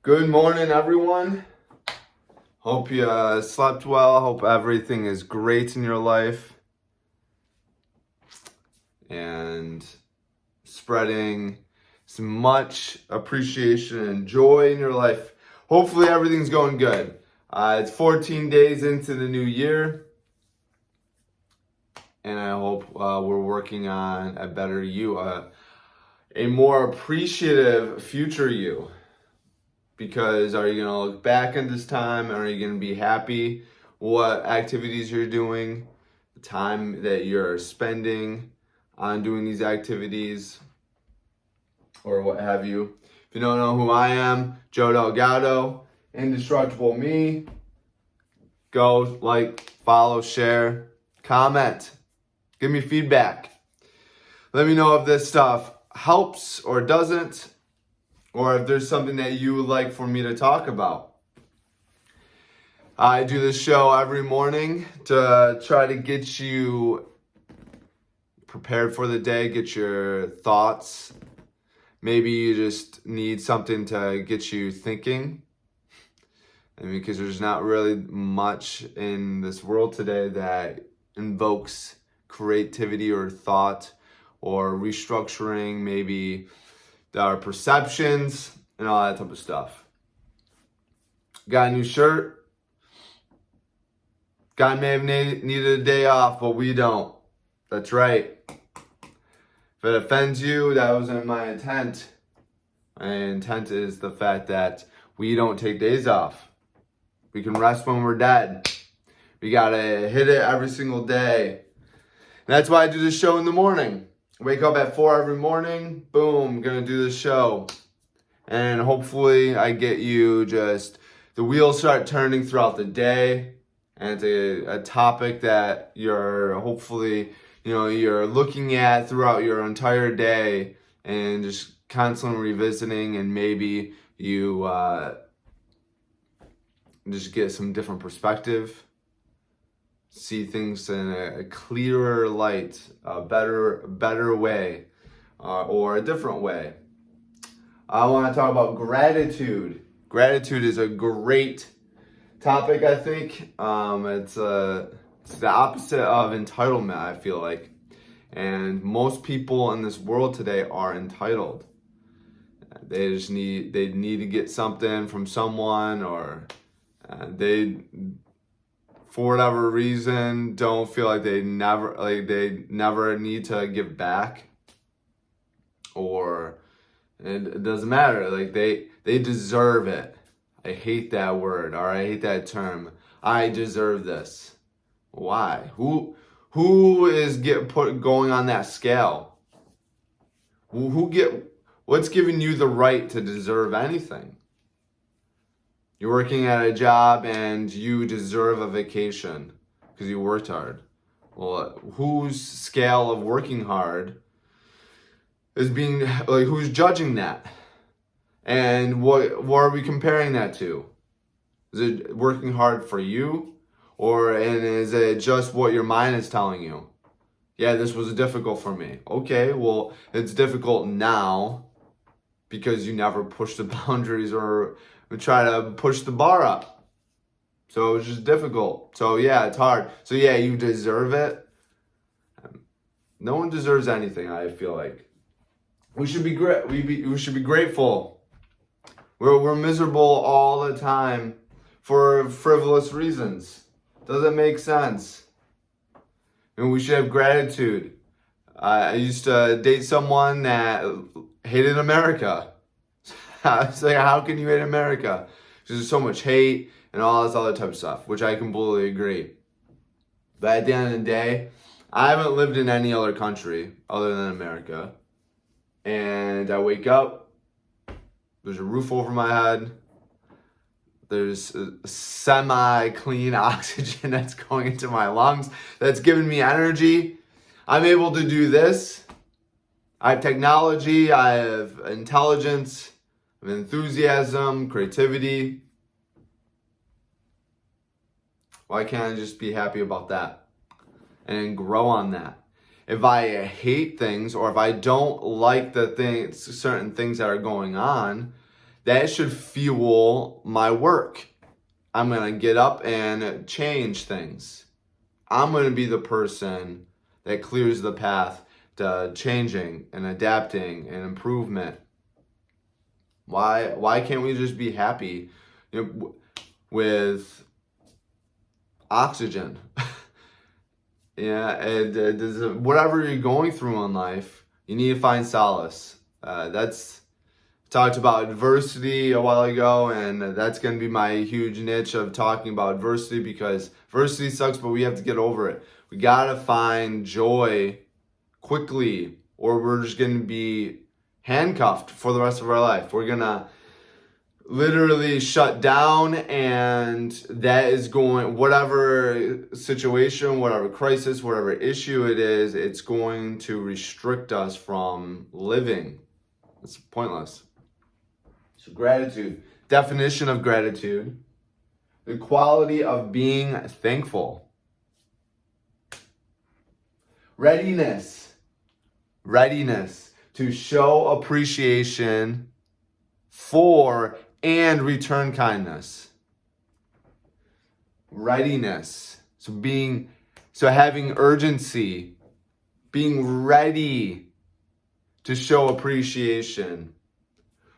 Good morning, everyone. Hope you slept well. Hope everything is great in your life. And spreading some much appreciation and joy in your life. Hopefully everything's going good. It's 14 days into the new year. And I hope we're working on a better you, a more appreciative future you. Because are you going to look back at this time? Are you going to be happy what activities you're doing, the time that you're spending on doing these activities, or what have you? If you don't know who I am, Joe Delgado, Indestructible Me. Go like, follow, share, comment. Give me feedback. Let me know if this stuff helps or doesn't, or if there's something that you would like for me to talk about. I do this show every morning to try to get you prepared for the day, get your thoughts. Maybe you just need something to get you thinking. Because there's not really much in this world today that invokes creativity or thought or restructuring, maybe our perceptions and all that type of stuff. Got a new shirt. God may have needed a day off, but we don't. That's right. If it offends you, that wasn't my intent. My intent is the fact that we don't take days off. We can rest when we're dead. We gotta hit it every single day. And that's why I do this show in the morning. Wake up at 4 every morning, boom, gonna do this show. And hopefully I get you the wheels start turning throughout the day. And it's a topic that you're hopefully, you're looking at throughout your entire day and just constantly revisiting, and maybe you just get some different perspective. See things in a clearer light, a better way, or a different way. I want to talk about gratitude. Gratitude is a great topic, I think. It's the opposite of entitlement, I feel like. And most people in this world today are entitled. They need to get something from someone, or they, for whatever reason, don't feel like they never need to give back, or it doesn't matter. Like they deserve it. I hate that word, or I hate that term. I deserve this. Why? Who is going on that scale? What's giving you the right to deserve anything? You're working at a job and you deserve a vacation because you worked hard. Well, whose scale of working hard is who's judging that? And what are we comparing that to? Is it working hard for you? And is it just what your mind is telling you? Yeah, this was difficult for me. Okay, well, it's difficult now because you never pushed the boundaries or try to push the bar up. So it was just difficult. So yeah, it's hard. So yeah, you deserve it. No one deserves anything, I feel like. We should be we should be grateful. We're miserable all the time for frivolous reasons. Doesn't make sense. And we should have gratitude. I used to date someone that hated America. I was like, how can you hate America? Because there's so much hate and all this other type of stuff, which I completely agree. But at the end of the day, I haven't lived in any other country other than America. And I wake up, there's a roof over my head, there's semi-clean oxygen that's going into my lungs, that's giving me energy. I'm able to do this. I have technology, I have intelligence, I have enthusiasm, creativity. Why can't I just be happy about that and grow on that? If I hate things, or if I don't like certain things that are going on, That should fuel my work. I'm going to get up and change things. I'm going to be the person that clears the path to changing and adapting and improvement. Why can't we just be happy, with oxygen? Yeah, and whatever you're going through in life, you need to find solace. That's talked about adversity a while ago, and that's going to be my huge niche of talking about adversity, because adversity sucks, but we have to get over it. We got to find joy quickly, or we're just going to be handcuffed for the rest of our life. We're going to literally shut down, and that is going, whatever situation, whatever crisis, whatever issue it is, it's going to restrict us from living. It's pointless. So gratitude, definition of gratitude, the quality of being thankful. Readiness to show appreciation for and return kindness. Readiness, so having urgency, being ready to show appreciation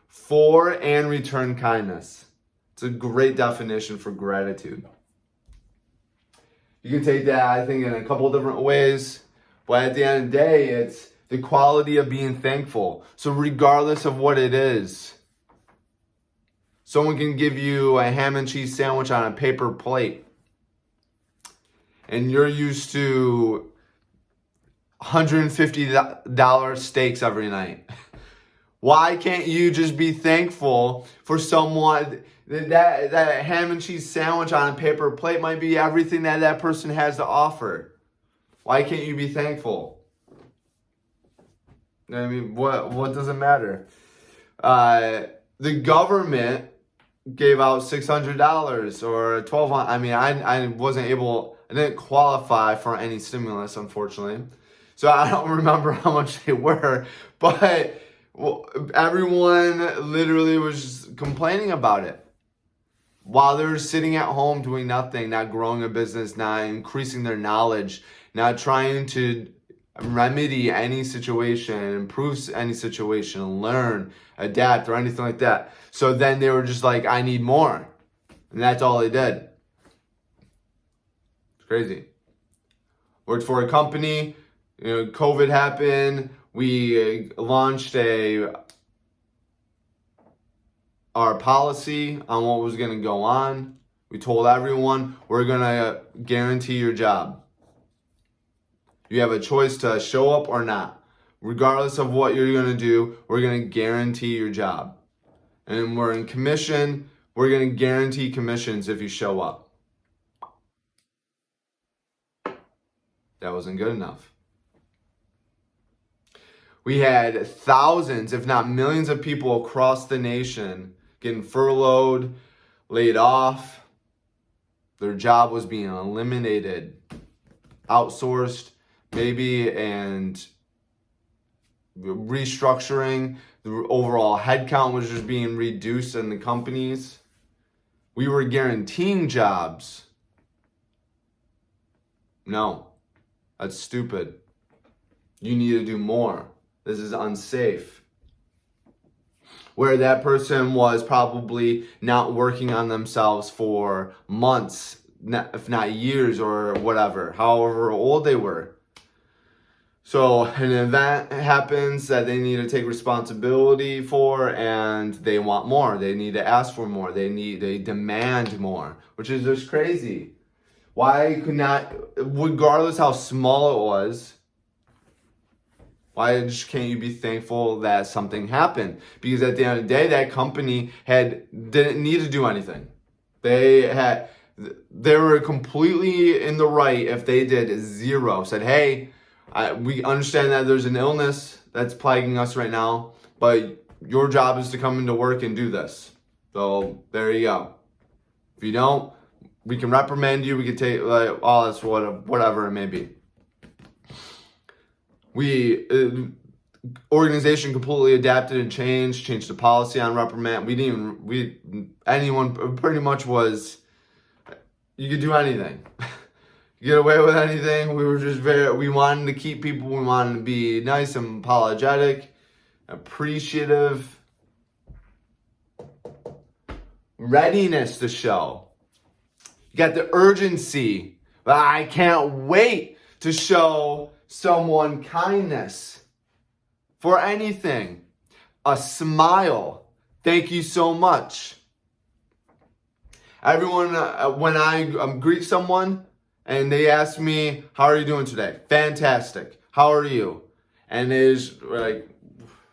for and return kindness. It's a great definition for gratitude. You can take that, I think, in a couple of different ways, but at the end of the day, it's the quality of being thankful. So regardless of what it is, someone can give you a ham and cheese sandwich on a paper plate, and you're used to $150 steaks every night. Why can't you just be thankful for someone that ham and cheese sandwich on a paper plate might be everything that person has to offer? Why can't you be thankful? I mean, what does it matter? The government gave out $600 or $1,200. I mean, I didn't qualify for any stimulus, unfortunately. So I don't remember how much they were, but everyone literally was complaining about it while they were sitting at home doing nothing, not growing a business, not increasing their knowledge, not trying to remedy any situation, improve any situation, learn, adapt, or anything like that. So then they were just like, I need more. And that's all they did. It's crazy. Worked for a company, COVID happened. We launched our policy on what was going to go on. We told everyone, we're going to guarantee your job. You have a choice to show up or not. Regardless of what you're going to do, we're going to guarantee your job. And we're in commission. We're going to guarantee commissions if you show up. That wasn't good enough. We had thousands, if not millions of people across the nation getting furloughed, laid off. Their job was being eliminated, outsourced, maybe, and restructuring. The overall headcount was just being reduced in the companies. We were guaranteeing jobs. No, that's stupid. You need to do more. This is unsafe. Where that person was probably not working on themselves for months, if not years or whatever, however old they were. So an event happens that they need to take responsibility for, and they want more. They need to ask for more. They demand more, which is just crazy. Why could not, regardless how small it was, why just can't you be thankful that something happened? Because at the end of the day, that company didn't need to do anything. They were completely in the right if they did zero. Said, hey, we understand that there's an illness that's plaguing us right now, but your job is to come into work and do this. So there you go. If you don't, we can reprimand you. We can take whatever it may be. organization completely adapted and changed the policy on reprimand. Anyone pretty much was, you could do anything. You get away with anything. We were just we wanted to keep people, we wanted to be nice and apologetic, appreciative, readiness to show. You got the urgency. I can't wait to show someone kindness for anything. A smile. Thank you so much. Everyone, when I greet someone and they ask me, how are you doing today? Fantastic. How are you? And it's like,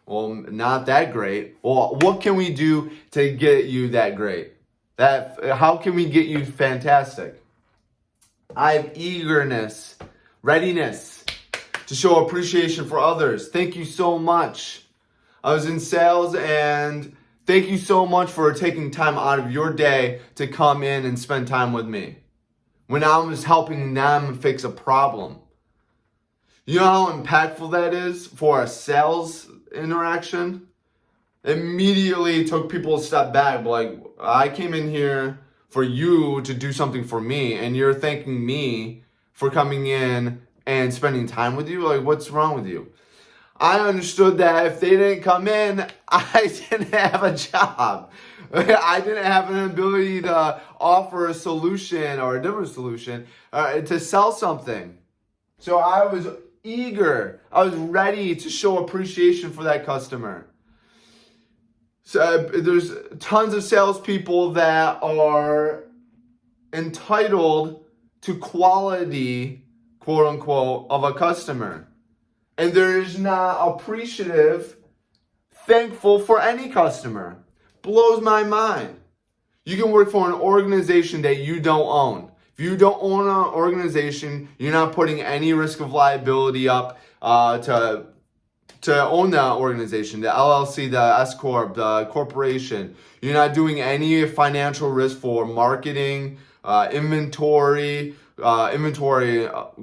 well, not that great. Well, what can we do to get you that great? How can we get you fantastic? I have eagerness, readiness to show appreciation for others. Thank you so much. I was in sales, and thank you so much for taking time out of your day to come in and spend time with me when I was helping them fix a problem. You know how impactful that is for a sales interaction? Immediately took people a step back. Like, I came in here for you to do something for me, and you're thanking me for coming in and spending time with you? Like, what's wrong with you? I understood that if they didn't come in, I didn't have a job. I didn't have an ability to offer a solution or a different solution to sell something. So I was eager. I was ready to show appreciation for that customer. So there's tons of salespeople that are entitled to quality, quote unquote, of a customer. And there's not appreciative, thankful for any customer. Blows my mind. You can work for an organization that you don't own. If you don't own an organization, you're not putting any risk of liability up to own that organization, the LLC, the S Corp, the corporation. You're not doing any financial risk for marketing, inventory,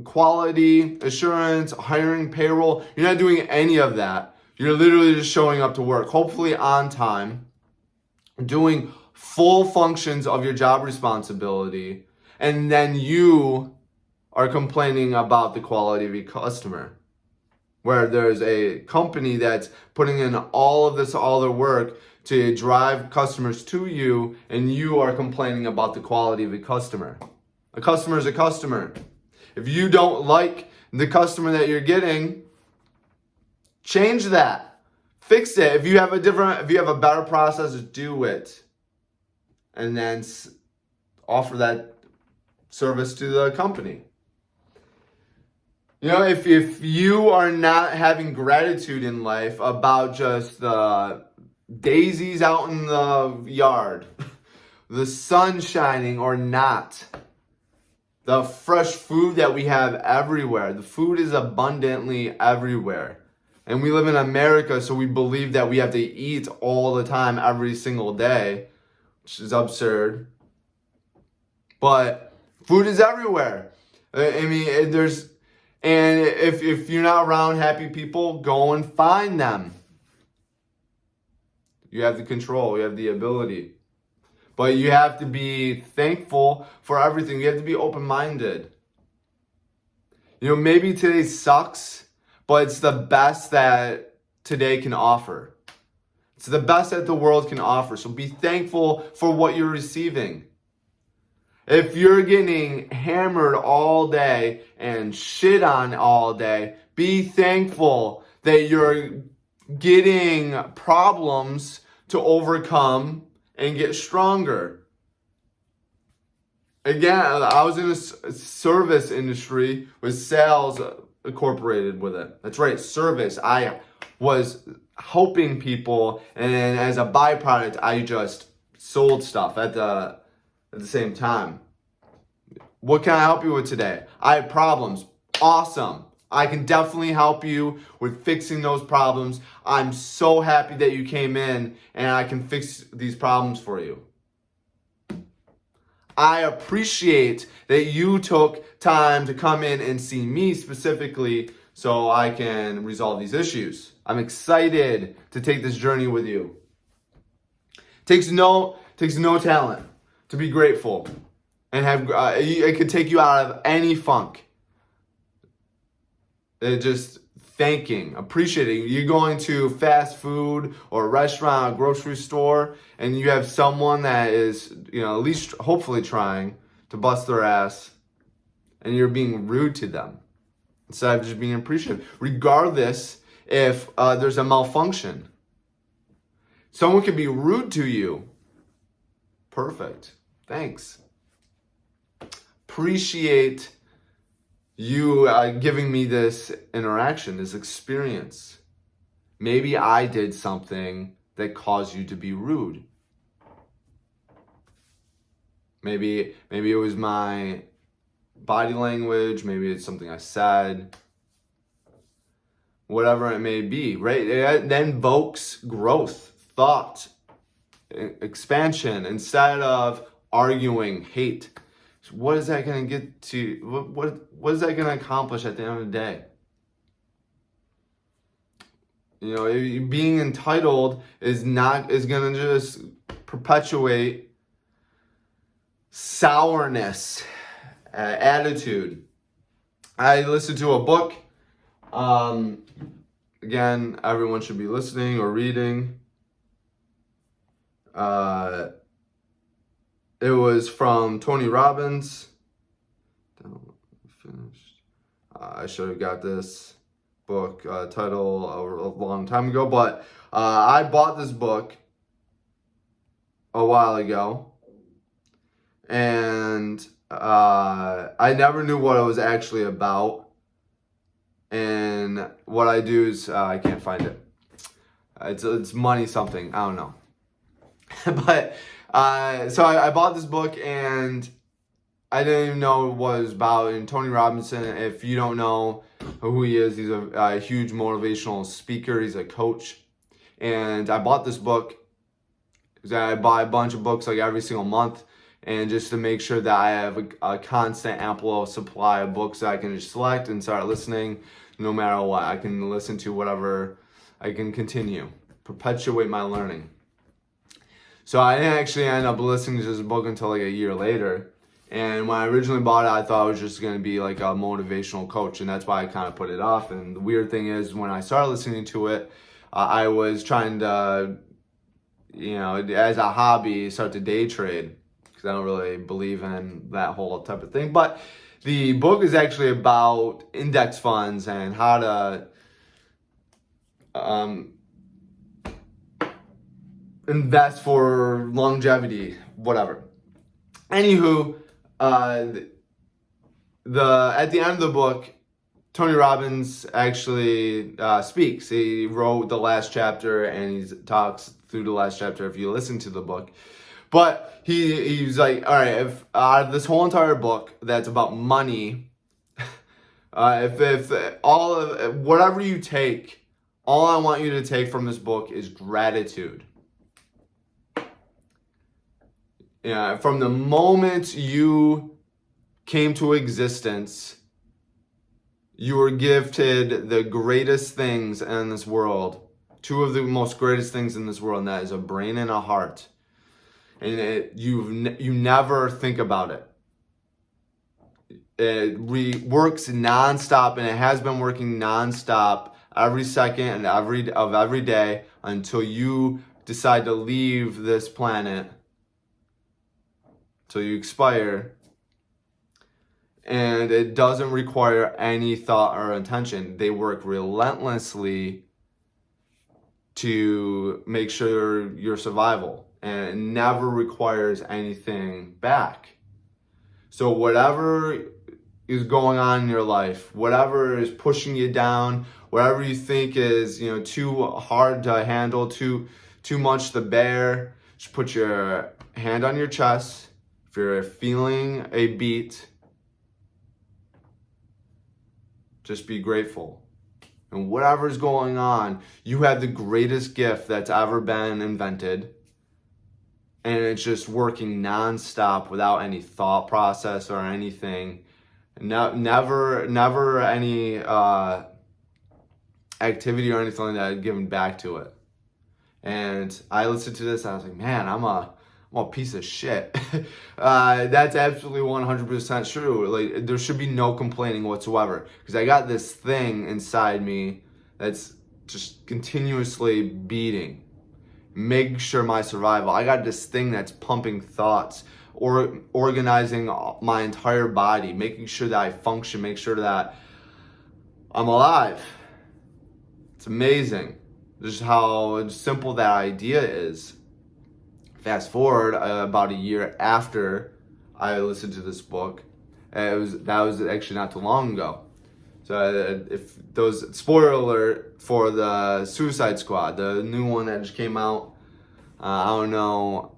quality, assurance, hiring, payroll. You're not doing any of that. You're literally just showing up to work, hopefully on time, doing full functions of your job responsibility, and then you are complaining about the quality of your customer. Where there's a company that's putting in all their work to drive customers to you, and you are complaining about the quality of the customer. A customer is a customer. If you don't like the customer that you're getting, change that. Fix it. If you have a better process, do it. And then offer that service to the company. You know, if you are not having gratitude in life about just the daisies out in the yard, the sun shining or not, the fresh food that we have everywhere, the food is abundantly everywhere. And we live in America, so we believe that we have to eat all the time, every single day, which is absurd. But food is everywhere. I mean, and if you're not around happy people, go and find them. You have the control, you have the ability. But you have to be thankful for everything. You have to be open-minded. You know, maybe today sucks, but it's the best that today can offer. It's the best that the world can offer. So be thankful for what you're receiving. If you're getting hammered all day and shit on all day, be thankful that you're getting problems to overcome and get stronger. Again, I was in a service industry with sales incorporated with it. That's right, service. I was helping people, and as a byproduct, I just sold stuff at the same time. What can I help you with today? I have problems. Awesome. I can definitely help you with fixing those problems. I'm so happy that you came in and I can fix these problems for you. I appreciate that you took time to come in and see me specifically so I can resolve these issues. I'm excited to take this journey with you. Takes no talent to be grateful and have it could take you out of any funk. Just thanking, appreciating. You're going to fast food or a restaurant, a grocery store, and you have someone that is, at least hopefully trying to bust their ass, and you're being rude to them instead of just being appreciative, regardless if there's a malfunction. Someone could be rude to you. Perfect. Thanks. Appreciate you giving me this interaction, this experience. Maybe I did something that caused you to be rude. Maybe it was my body language, maybe it's something I said. Whatever it may be, right? It then invokes growth, thought, expansion, instead of arguing, hate. So what is that going to get to? What is that going to accomplish at the end of the day? Being entitled is going to just perpetuate sourness, attitude. I listened to a book. Again, everyone should be listening or reading. It was from Tony Robbins. I should have got this book title a long time ago, but I bought this book a while ago, and I never knew what it was actually about. And what I do is I can't find it. It's money something. I don't know. But so I bought this book and I didn't even know what it was about. And Tony Robinson, if you don't know who he is, he's a huge motivational speaker. He's a coach. And I bought this book because I buy a bunch of books like every single month. And just to make sure that I have a constant, ample supply of books that I can just select and start listening no matter what. I can listen to whatever, I can continue, perpetuate my learning. So I didn't actually end up listening to this book until like a year later. And when I originally bought it, I thought it was just going to be like a motivational coach. And that's why I kind of put it off. And the weird thing is when I started listening to it, I was trying to, as a hobby, start to day trade. I don't really believe in that whole type of thing. But the book is actually about index funds and how to invest for longevity, whatever. Anywho, at the end of the book, Tony Robbins actually speaks. He wrote the last chapter and he talks through the last chapter if you listen to the book. But he's like, all right, if out of this whole entire book that's about money, if all of whatever you take, all I want you to take from this book is gratitude. Yeah, from the moment you came to existence, you were gifted the greatest things in this world, two of the most greatest things in this world, and that is a brain and a heart. And you never think about it. It works nonstop, and it has been working nonstop every second and every day until you decide to leave this planet, till you expire. And it doesn't require any thought or intention. They work relentlessly to make sure your survival. And it never requires anything back. So whatever is going on in your life, whatever is pushing you down, whatever you think is too hard to handle, too much to bear, just put your hand on your chest. If you're feeling a beat, just be grateful. And whatever's going on, you have the greatest gift that's ever been invented. And it's just working nonstop without any thought process or anything. Never any activity or anything like that I'd given back to it. And I listened to this, and I was like, man, I'm a piece of shit. That's absolutely 100% true. Like, there should be no complaining whatsoever, because I got this thing inside me that's just continuously beating, making sure my survival. I got this thing that's pumping thoughts, or organizing my entire body, making sure that I function, make sure that I'm alive. It's amazing just how simple that idea is. Fast forward about a year after I listened to this book, that was actually not too long ago. So if those, spoiler alert for the Suicide Squad, the new one that just came out, I don't know,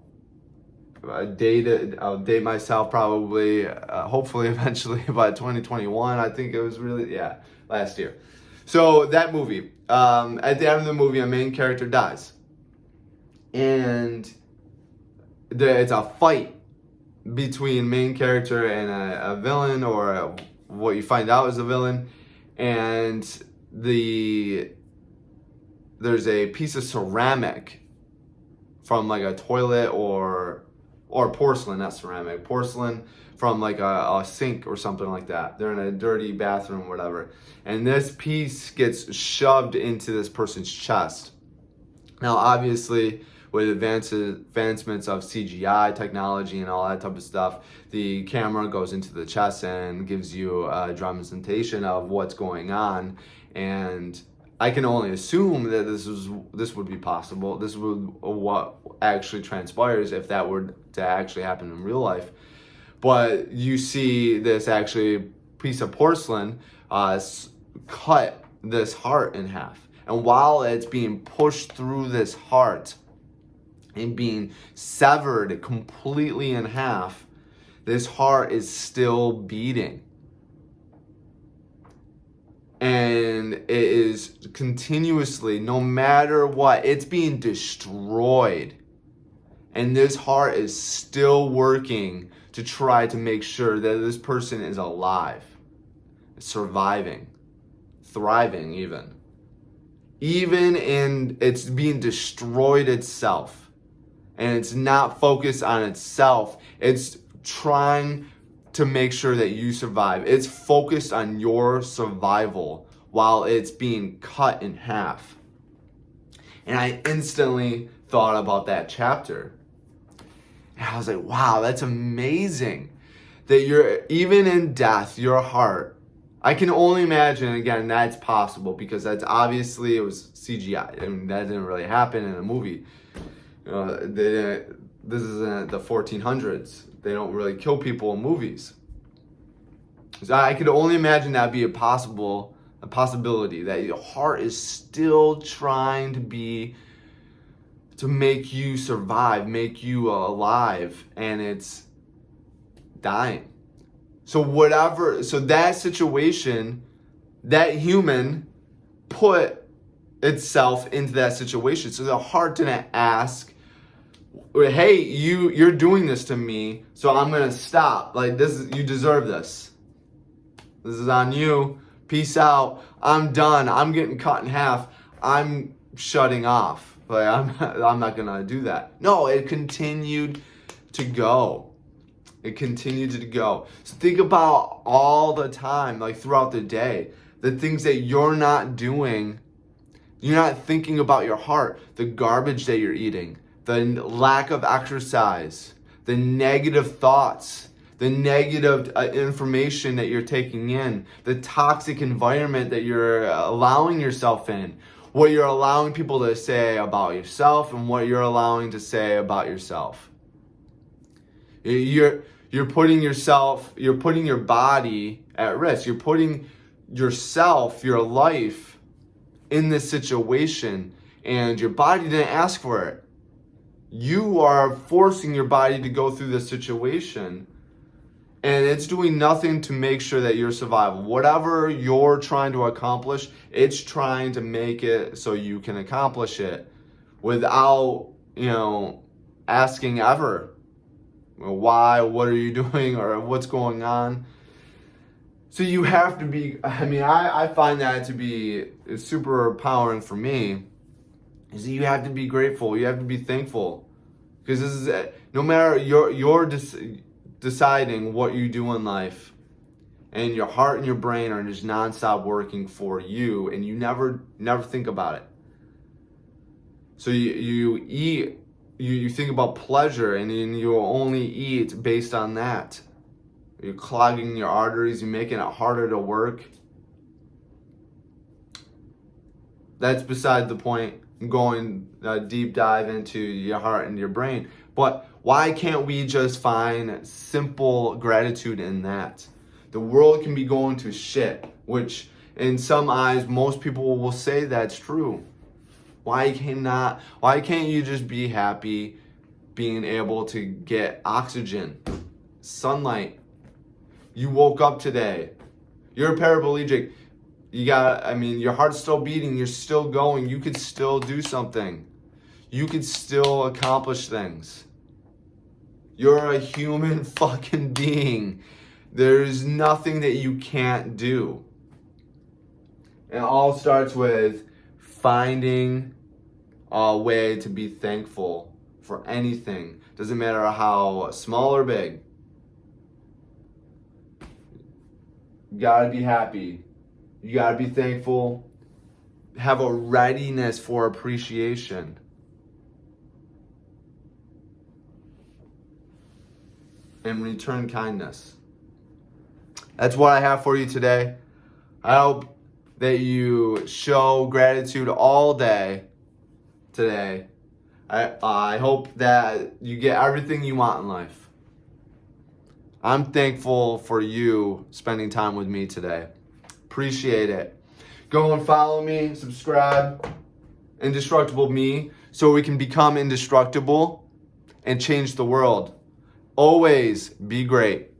I'll date myself probably, hopefully eventually by 2021. I think it was last year. So that movie, at the end of the movie, a main character dies. And it's a fight between main character and a villain, or what you find out is a villain. And there's a piece of ceramic from like a toilet or porcelain, not ceramic, porcelain from like a sink or something like that. They're in a dirty bathroom, whatever. And this piece gets shoved into this person's chest. Now, obviously, with advancements of CGI technology and all that type of stuff, the camera goes into the chest and gives you a representation of what's going on. And I can only assume that this would be possible. This would what actually transpires if that were to actually happen in real life. But you see this actually piece of porcelain cut this heart in half. And while it's being pushed through this heart and being severed completely in half, this heart is still beating. And it is continuously, no matter what, it's being destroyed. And this heart is still working to try to make sure that this person is alive, surviving, thriving even. Even in, it's being destroyed itself. And it's not focused on itself. It's trying to make sure that you survive. It's focused on your survival while it's being cut in half. And I instantly thought about that chapter. And I was like, wow, that's amazing. That you're, even in death, your heart, I can only imagine, again, that's possible because that's obviously, it was CGI. I mean, that didn't really happen in a movie. This is in the 1400s. They don't really kill people in movies. So I could only imagine that be a possibility, that your heart is still trying to make you survive, make you alive, and it's dying. So that situation, that human put itself into that situation. So the heart didn't ask, hey, you're doing this to me, so I'm gonna stop. Like, you deserve this. This is on you. Peace out. I'm done. I'm getting cut in half. I'm shutting off. Like, I'm not gonna do that. No, it continued to go. It continued to go. So think about all the time, like throughout the day, the things that you're not doing. You're not thinking about your heart, the garbage that you're eating, the lack of exercise, the negative thoughts, the negative information that you're taking in, the toxic environment that you're allowing yourself in, what you're allowing people to say about yourself and what you're allowing to say about yourself. You're putting your body at risk. You're putting yourself, your life in this situation, and your body didn't ask for it. You are forcing your body to go through this situation, and it's doing nothing to make sure that you're surviving. Whatever you're trying to accomplish, it's trying to make it so you can accomplish it without, asking ever why, what are you doing, or what's going on. So you have to be, I find that to be super empowering for me, is that you have to be grateful, you have to be thankful. Because this is, no matter, you're deciding what you do in life, and your heart and your brain are just nonstop working for you, and you never think about it. So you eat, you think about pleasure, and then you only eat based on that. You're clogging your arteries, you're making it harder to work. That's beside the point. I'm going deep dive into your heart and your brain. But why can't we just find simple gratitude in that? The world can be going to shit, which in some eyes, most people will say that's true. Why can't you just be happy being able to get oxygen, sunlight? You woke up today. You're a paraplegic. Your heart's still beating. You're still going. You could still do something. You could still accomplish things. You're a human fucking being. There's nothing that you can't do. And it all starts with finding a way to be thankful for anything. Doesn't matter how small or big. You gotta be happy. You gotta be thankful. Have a readiness for appreciation. And return kindness. That's what I have for you today. I hope that you show gratitude all day today. I hope that you get everything you want in life. I'm thankful for you spending time with me today. Appreciate it. Go and follow me, subscribe, Indestructible Me, so we can become indestructible and change the world. Always be great.